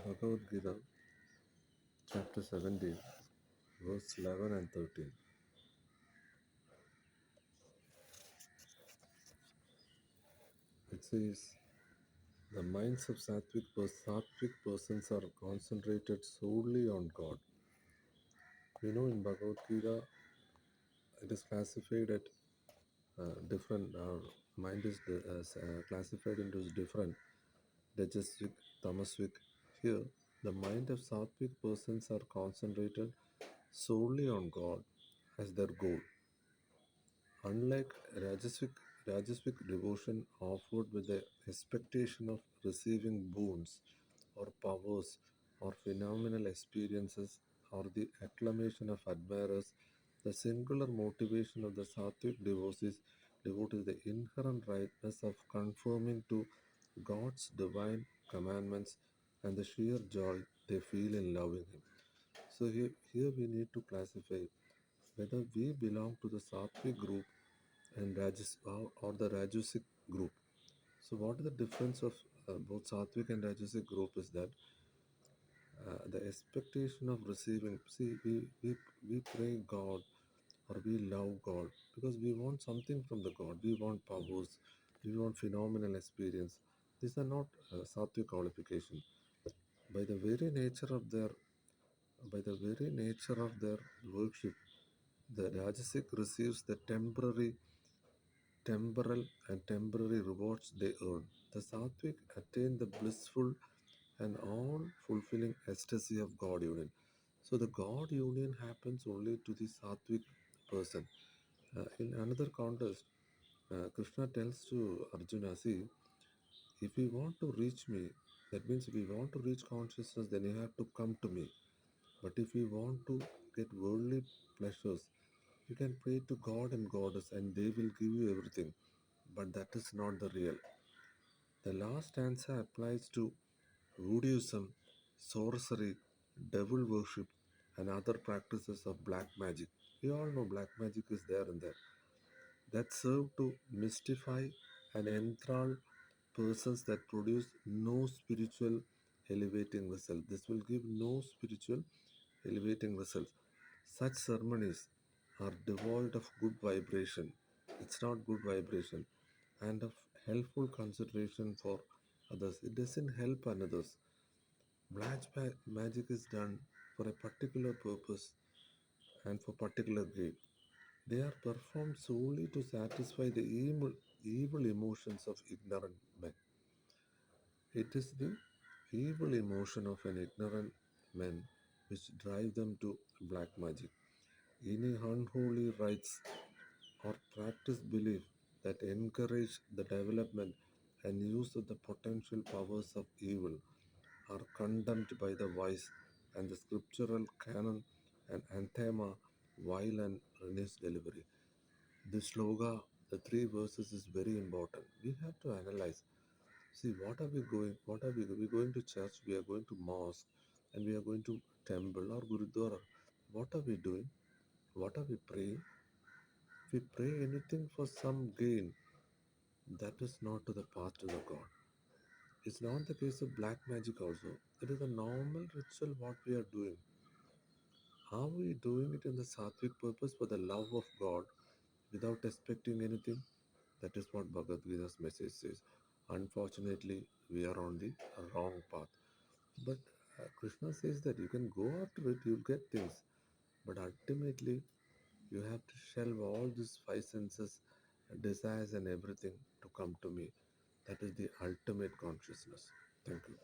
Bhagavat Gita, chapter 17, verse 11 and 13. It says, the minds of sattvic persons are concentrated solely on God. In Bhagavad Gita, it is classified at different, our mind is classified into different, rajasic, tamasic. Here, the mind of sattvic persons are concentrated solely on God as their goal. Unlike Rajasic devotion offered with the expectation of receiving boons or powers or phenomenal experiences or the acclamation of admirers, the singular motivation of the Sattvic devotee is the inherent rightness of conforming to God's divine commandments and the sheer joy they feel in loving Him. So here we need to classify whether we belong to the Sattvic group and or the Rajasic group. So, what is the difference of both Sattvic and Rajasic group is that the expectation of receiving. See, we pray God or we love God because we want something from the God. We want powers. We want phenomenal experience. These are not Sattvic qualification. By the very nature of their by the very nature of their worship, the Rajasic receives the temporal and temporary rewards they earn. The Sattvic attain the blissful and all fulfilling ecstasy of God union. So the God union happens only to the Sattvic person. In another context, Krishna tells to Arjuna, see, if you want to reach me, that means if you want to reach consciousness, then you have to come to me. But if you want to get worldly pleasures, you can pray to God and Goddess and they will give you everything. But that is not the real. The last stanza applies to voodooism, sorcery, devil worship, and other practices of black magic. We all know black magic is there and there. That serve to mystify and enthrall persons that produce no spiritual elevating result. This will give no spiritual elevating results. Such ceremonies are devoid of good vibration. It's not good vibration and of helpful consideration for others. It doesn't help others. Magic is done for a particular purpose and for particular gain. They are performed solely to satisfy the evil emotions of ignorant men. It is the evil emotion of an ignorant man which drive them to black magic. Any unholy rites or practice belief that encourage the development and use of the potential powers of evil are condemned by the wise and the scriptural canon and anthema while and earnest delivery. This sloga, the three verses is very important. We have to analyze. See, what are we going? What are we? We going to church. We are going to mosque, and we are going to temple or gurudwara. What are we doing? What are we praying? If we pray anything for some gain, that is not to the path to the God. It's not the case of black magic also. It is a normal ritual what we are doing. Are we doing it in the sattvic purpose for the love of God without expecting anything? That is what Bhagavad Gita's message says. Unfortunately, we are on the wrong path. But Krishna says that you can go after it, you'll get things. But ultimately, you have to shelve all these five senses, desires, and everything to come to me. That is the ultimate consciousness. Thank you.